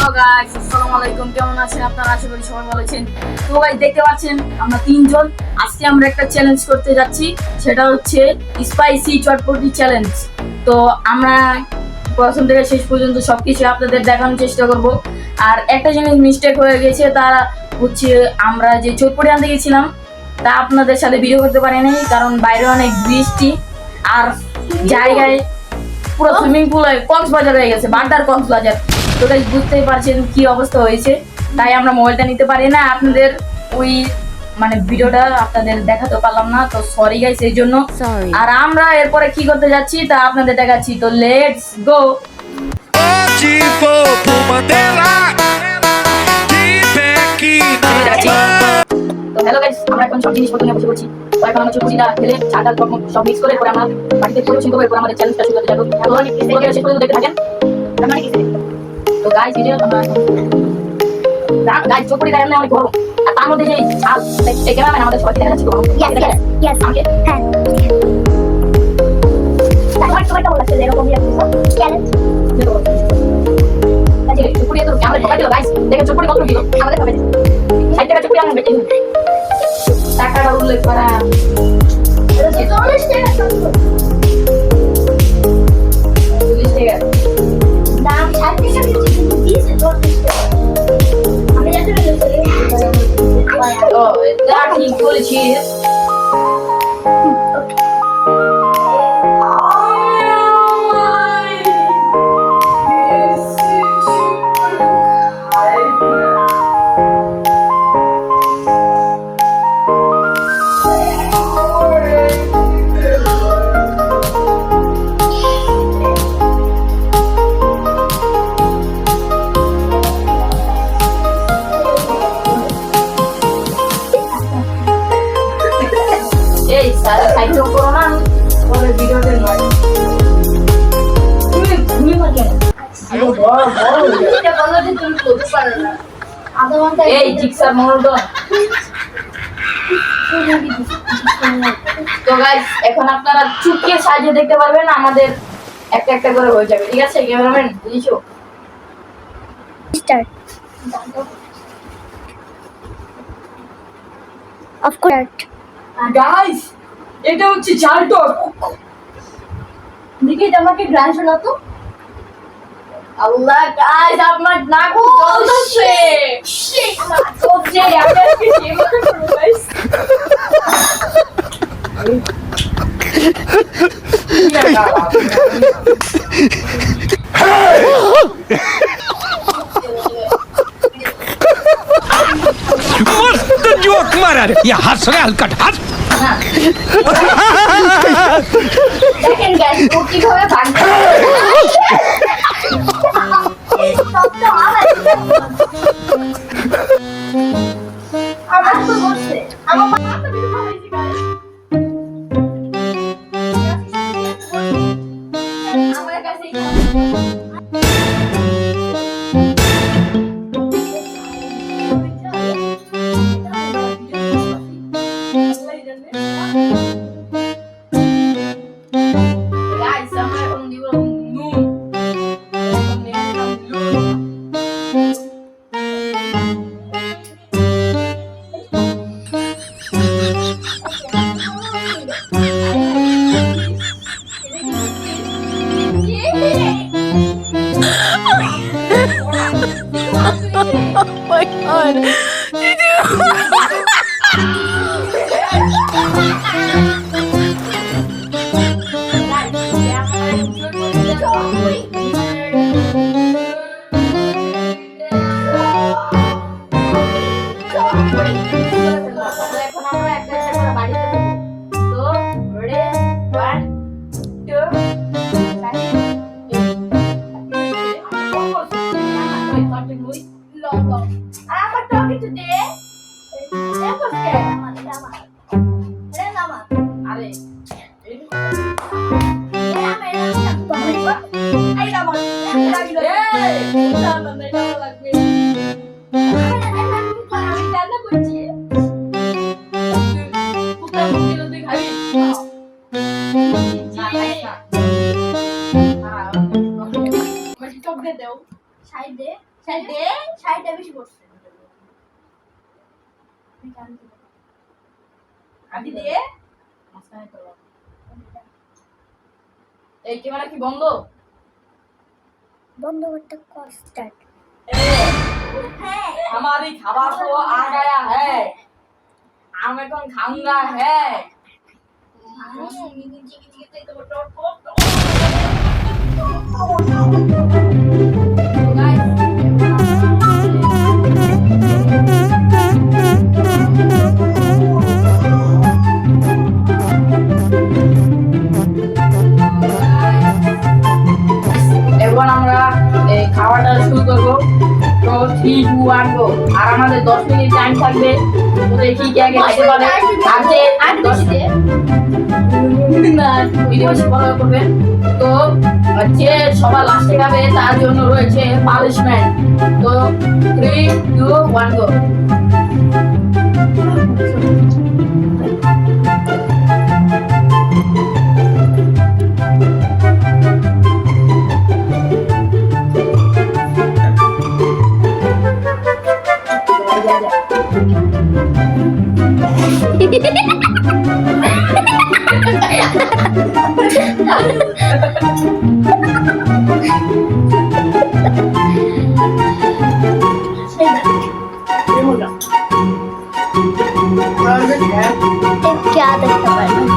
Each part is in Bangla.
হ্যালো গাইস, আসসালামু আলাইকুম। কেমন আছেন আপনারা? আশা করি সবাই ভালো আছেন। তো গাইস, দেখতে পাচ্ছেন আমরা তিনজন আজকে আমরা একটা চ্যালেঞ্জ করতে যাচ্ছি, সেটা হচ্ছে স্পাইসি চটপটি চ্যালেঞ্জ। তো আমরা প্রথম থেকে শেষ পর্যন্ত সবকিছু আপনাদের দেখানোর চেষ্টা করব। আর একটা জিনিস মিস্টেক হয়ে গেছে, তারা হচ্ছে আমরা যে চটপটি আনতে গেছিলাম তা আপনাদের সাথে ভিডিও করতে পারি নাই, কারণ বাইরে অনেক বৃষ্টি আর জায়গায় পুরো সুইমিং পুল কক্সবাজার হয়ে গেছে, বাড্ডার কক্সবাজার। তো গাইস, বুঝতেই পারছেন কি অবস্থা হয়েছে, তাই আমরা মোবাইলটা নিতে পারি না, আপনাদের ওই ভিডিওটা আপনাদের দেখাতে পারলাম না। তো সরি গাইস এই জন্য। আর আমরা এরপরে কি করতে যাচ্ছি তা আপনাদের দেখাচ্ছি। তো লেটস গো। তো হ্যালো গাইস, আমরা এখন সব জিনিসপত্র নিয়ে বসে পড়ছি। তো এখন আমরা চটপটিটা ঢেলে চাটা সব মিক্স করে আমরা বাড়িতে পরিবেশন করবো। এরপর আমাদের চ্যালেঞ্জটা শুরু করতে যাবো। শেষ পর্যন্ত দেখতে থাকেন। তো গাইস, ভিডিও গাইস চটপটি গায়ে অনেক গরম, আর তার মধ্যে যে ঝাল, এই ক্যামেরাম্যান আমাদের সবাইকে দেখা যাচ্ছে গরম। Yes. আমাকে হ্যাঁ। আমার সবাইটা বলছে এরকমই একটা চ্যালেঞ্জ। চটপটি তো ক্যামেরা ঢোকা দিল গাইস, দেখেন চটপটি কত দিল আমাদের খাবে। 60 টাকা চটপটি আমরা বেচে দিই। টাকাটা উল্লেখ করা 40 টাকা দাম 60 টাকা দিয়েছে 40 টাকা। আমি যাতে ও এটা ঠিক বলেছিস। এই সারা সাইড করো না, পরে ভিডিওতে নয়। তুমি মজা আরে বড় এটা বলো যে তুমি করতে পারো না। আধা ঘন্টা এই জিক্সার মনোটন। তো গাইস, এখন আপনারা চুপকে সাজিয়ে দেখতে পারবেন, আমাদের একটা একটা করে হয়ে যাবে। ঠিক আছে ক্যামেরাম্যান, বুঝছো? Start of course. গাইস, এটা হচ্ছে চাল টক। দেখি তোমাকে গ্রান শোনাতো। আল্লাহ গাইস, আপনার নাক জ্বলছে। জ্বলছে, আমি আজকে সেবা করব গাইস। मस्त जोक मारा रे या हंस रे हलकट हंस দেখেন গাইস, ও কিভাবে ভাগছে। আমার তো বলছে আমার মাথা বিরক্ত হয়েছে গাইস। আমার কাছে গাইস, আমরা এখন দিব নুন। এখন নিয়ে নিলাম নুন। Oh my god. এখন আমরা একটা একটা করে বাড়িতে দেবো। তো রেডি 1 2 আমার টকে তো দে দেখো কে আমার আমার রে নামা আরে আই নামা লাগলো এই না না না, এটা লাগবে। আমি রান্না করছি কুত্তা মুখে তুই খাবি। না খাইস না। টক দে দাও সাইড দে সাইডে সাইডটা বেশি করছে আদি দিয়ে মাঝখানে তো এই ক্যামেরা কি বন্ধ বন্ধ করতে কস্টার্ট हमारी खबर तो आ गया है हमें कौन खाऊंगा है এবার আমরা এই খাওয়াটা শুরু করবো তো 3 2 1 গো আর আমাদের 10 মিনিট টাইম থাকবে তো দেখি কে আগে খেতে পারে আজকে 10 না ভিডিও বেশি ফলো করবেন তো যে সবার লাস্টে খাবে তার জন্য রয়েছে পানিশমেন্ট তো 3 2 1 গো क्या देखते पारे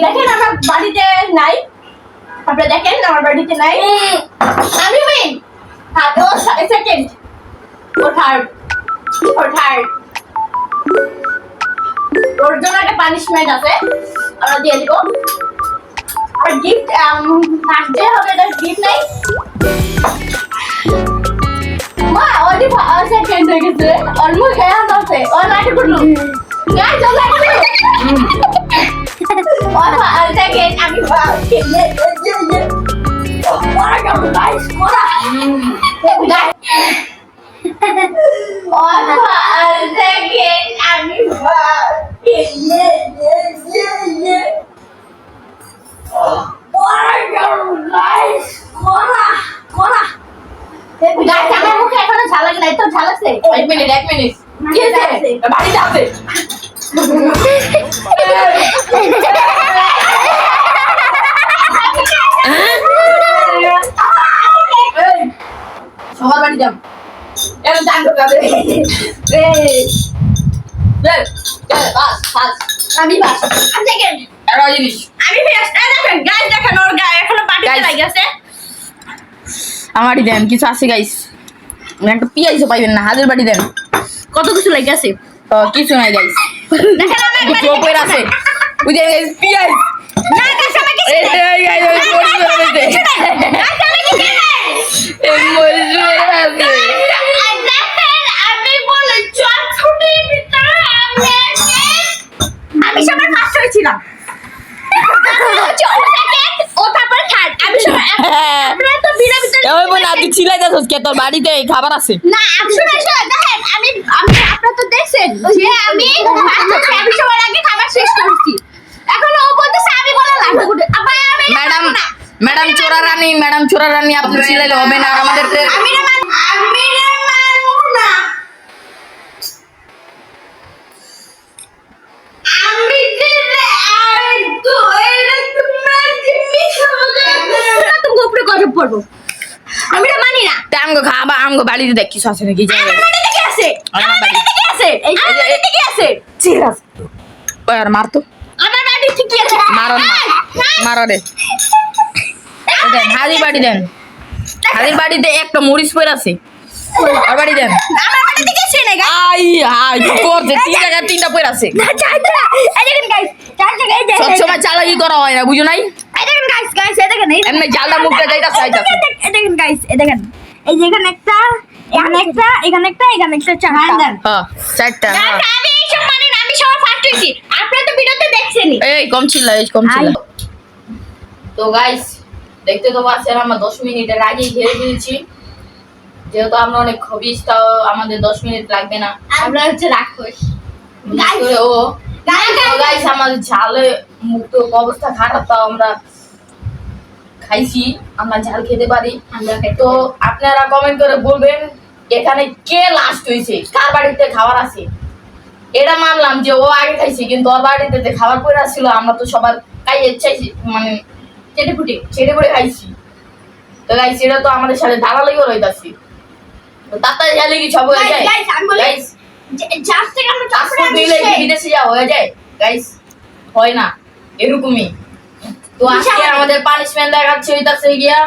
দেখেন আমার বাড়িতে নাই আপনারা দেখেন আমার বাড়িতে নাই আমি উইন হ্যাঁ তো সেকেন্ড ও থার্ড ওর জন্য একটা পানিশমেন্ট আছে আমরা দিয়ে দিব আর গিফট ফার্স্ট ডে হবে এটা গিফট নাই মা ওদি সেকেন্ড হয়ে গেছে অলমোস্ট হয়ে আছে ও লাইট করলো গাইস ও লাইট করলো আর সেকেন্ড আমি গাইস কোরা গাইস আর সেকেন্ড আমি গাইস কোরা গাইস আমার মুখে এখনো ঝাল লাগে নাই তো ঝাল আছে 1 মিনিট কি আছে বাড়িতে আছে সবার বাড়ি যাম এর জানতো কাবে আমি বাস আমি সেকেন্ড এরা জিনিস আমি ফার্স্ট দেখেন গাইস দেখেন ওর গায়ে এখনো পাটিতে Guys. লাগে আছে আমারই দেন কিছু আছে গাইস একটা পিয়াইছো পাইবেন না হাজার বাড়ি দেন কত কিছু লাগে আছে কিছু নাই গাইস দেখেন আমার কিছু ওপরে আছে ওই যে পিয়াই না গাইস আমাকে এই গাইস ওই পড়ে রয়েছে এই মরিচ আছে আমি বলে চটফুটির ভিতরে আমি সবার ফার্স্ট হয়েছিলাম ও তারপর থার্ড আমি সবার আপনারা তো ভিড়ের ভিতরে ওই বোন তুই চিল্লাইতাছস কে তোর বাড়িতে খাবার আছে না শুনে দেখেন আমি আপনারা তো দেখছেন যে আমি আমি সবার আগে খাবার শেষ করছি এখন ও বলতেছে আমি বলে লাগবে আপা আমি ম্যাডাম চোরা রানী আপনি চিল্লাইলে হবে না, আর আমাদেরকে আমি রে মানবো না। আমি দিলে আর তো এটা তোমার জিনিস হবে না, তুমি উপরে কথা পড়বো। আমি রে মানি না। আমগো খাবা, আমগো বাড়িতে দেখ কিছু আছে নাকি আমার বাড়িতে কি আছে? আমার আমার বাড়ি- বাড়িতে কি আছে? আমার বাড়িতে কি আছে? চিরাস ওই আর মারতো আমার বাড়িতে কি আছে? মারো না, মারো রে। এই দেন হাজির বাড়ি দেন, হাজির বাড়িতে একটা মরিচ পড়ে আছে, আর বাড়ি দেন। আমার বাড়িতে কি আছে না গাইস? আই হাই করছে, তিন জায়গায় তিনটা পড়ে আছে। না চাইটা। এই দেখেন গাইস, চাইটা গাইস দেখেন। সবসময় চালাকি করা হয় না, বুঝো নাই? এই দেখেন গাইস, গাইস এই দেখেন। এমনি জালটা মুখটা যাইতাছে যাইতাছে। এই দেখেন গাইস, এই দেখেন। এই যে এখানে একটা, এখানে একটা, এখানে একটা, এখানে একটা চারটা। হ্যাঁ চারটা, হ্যাঁ। আমি এইসব মানি না, আমি সবার ফার্স্ট হইছি। আপনারা তো ভিডিওতে দেখছেনই। এই কম চিল্লা, এই কম চিল্লা। তো গাইস দেখতে তো পাচ্ছেন আমরা 10 মিনিটের আগেই ঘেরে দিয়েছি, যেহেতু আমরা অনেক খবিস, তাও আমাদের 10 মিনিট লাগবে না। আমরা হচ্ছে রাক্ষস। বিশেষ করে ও গাইস আমাদের ঝালে মুক্ত অবস্থা খারাপ, তাও আমরা খাইছি, আমরা ঝাল খেতে পারি। তো আপনারা কমেন্ট করে বলবেন এখানে কে লাস্ট হয়েছে, কার বাড়িতে খাবার আছে। এটা মানলাম যে ও আগে খাইছে, কিন্তু ওর বাড়িতে যে খাবার পড়ে আসছিল আমরা তো সবার খাইয়ে চাইছি, মানে ছেটে পড়ে খাইছি। তো গাইস এটা তো আমাদের সাথে দাঁড়ালেও রইতাছি, তো তাড়াতাড়ি জালে কি সব হয়ে যায়। গাইস আমি বলি, গাইস যার থেকে আমরা পাসপোর্ট চাপড়ে নিলে কি বিদেশে যাওয়া হয়ে যায়? গাইস হয় না, এরকমই। তো আজকে আমাদের পানিশমেন্ট দেখাচ্ছে হইতাছে গিয়া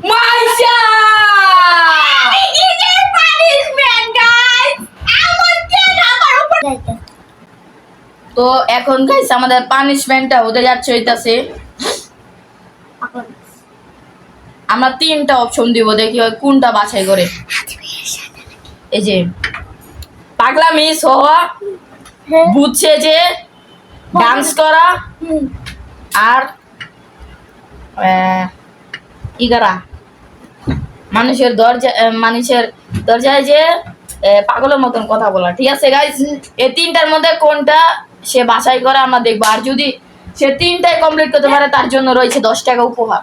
মাইশা। তো এখন গাইস আমাদের পানিশমেন্টটা হতে যাচ্ছে হইতাছে, আমরা 3টা অপশন দিব, দেখি ওই কোনটা বাছাই করে। এই যে পাগলামি হওয়া, বুঝছে যে ডান্স করা, আর কি করা মানুষের দরজায় যে পাগলের মতন কথা বলা। ঠিক আছে গাইস, এই 3টার মধ্যে কোনটা সে বাছাই করে আমরা দেখবো, আর যদি সে 3টাই কমপ্লিট করতে পারে তার জন্য রয়েছে 10 টাকা উপহার।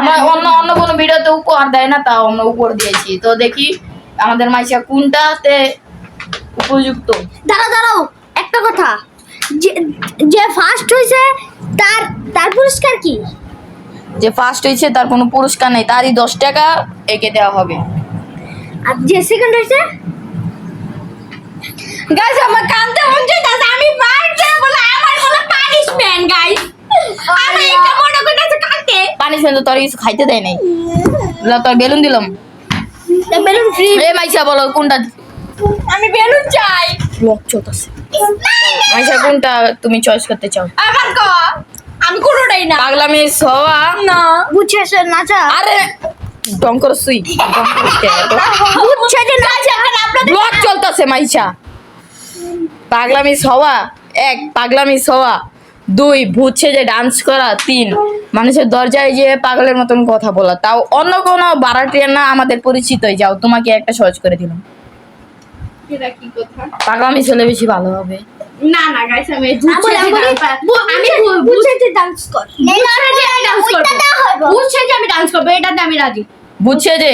আমরা অন্য কোনো ভিডিওতে উপহার দেয় না, তাও আমরা উপহার দিয়েছি। তো দেখি আমাদের মাইশা কোনটাতে উপযুক্ত। দাঁড়াও একটা কথা, যে ফার্স্ট হইছে তার পুরস্কার কি? যে ফার্স্ট হয়েছে তার কোনো পুরস্কার নেই, তারই 10 টাকা একে দেওয়া হবে। আর যে সেকেন্ড হইছে? গাইস আমার কানতে মন চাইতাছে, আমি পারতে বলে আমার কোনো পানিশমেন্ট গাইস। আমি এটা মনে করতেছি কানতে। পানিশমেন্ট তো তোর কিছু খাইতে দেয় নাই, তোর বেলুন দিলাম। Balloon free. এ মাইশা বলো কোনটা। আমি বেলুন চাই। ব্লক চলতেছে। মাইশা কোনটা তুমি চয়েস করতে চাও? আমার কো, আমি কোনোটাই না। পাগলামি হওয়া না বুঝছে নাচা। আরে ডং করে সুই, বুঝছে যে নাচা এখন আপনাদের ব্লক চলতেছে মাইশা। পাগলামি হওয়া 1, পাগলামি হওয়া 2, বুঝছে যে ডান্স করা 3, মানুষের দরজায় যে পাগলের মতন কথা বলা, তাও অন্য কোনো বারাটিয়ার না, আমাদের পরিচিতই। যাও তোমাকে একটা সহজ করে দিলাম। এটা কি কথা? পাগলামি ছেলে বেশি ভালো হবে। না না গাইস, আমি বুঝছে যে ডান্স কর। বুঝছে যে আমি ডান্স করবো, এটাতে আমি রাজি। বুঝছে যে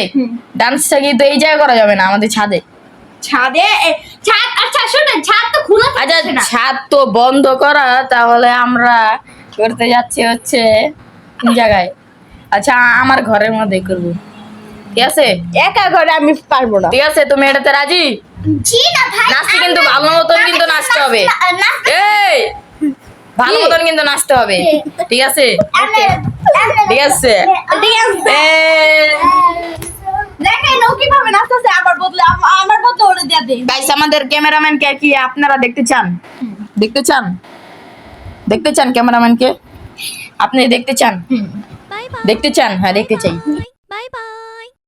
ডান্সটা কিন্তু এই জায়গায় করা যাবে না, আমাদের ছাদে। ছাদে ছাদ, আচ্ছা শুনেন, ছাদ তো খোলা আচ্ছা থাকছে না। ছাদ তো বন্ধ করা, তাহলে আমরা করতে যাচ্ছি হচ্ছে কোন জায়গায়? আচ্ছা আমার ঘরের মধ্যে করবো, ঠিক আছে? একা করে আমি পারবো না। ঠিক আছে, তুমি এটাতে রাজি? জি না ভাই, নাচতে কিন্তু ভালো মতন কিন্তু নাচতে হবে। এই ভালো মতন কিন্তু নাচতে হবে, ঠিক আছে? ঠিক আছে। দেখেন ও কিভাবে নাচতেছে, আমার বদলে ওরে দিয়ে দে। গাইস আমাদের ক্যামেরাম্যানকে কি আপনারা দেখতে চান? দেখতে চান ক্যামেরাম্যানকে? আপনি দেখতে চান? দেখতে চান? হ্যাঁ দেখতে চাই।